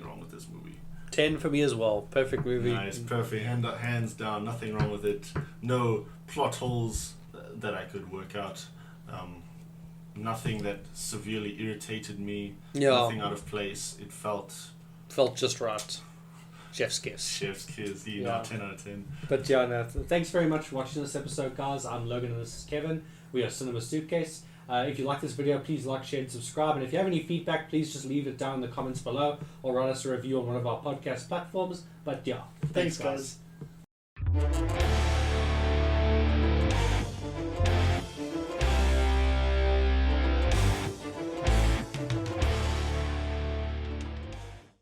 S2: wrong with this movie.
S1: 10 for me as well. Perfect movie.
S2: Nice, perfect. Hands down, nothing wrong with it. No plot holes that I could work out. Nothing that severely irritated me.
S1: Yeah.
S2: Nothing out of place. It felt
S1: just right. Chef's kiss.
S2: Chef's kiss.
S1: Yeah.
S2: 10 out of 10.
S1: But yeah, no, thanks very much for watching this episode, guys. I'm Logan and this is Kevin. We are Cinema Suitcase. If you like this video, please like, share, and subscribe. And if you have any feedback, please just leave it down in the comments below or write us a review on one of our podcast platforms. But yeah, thanks guys.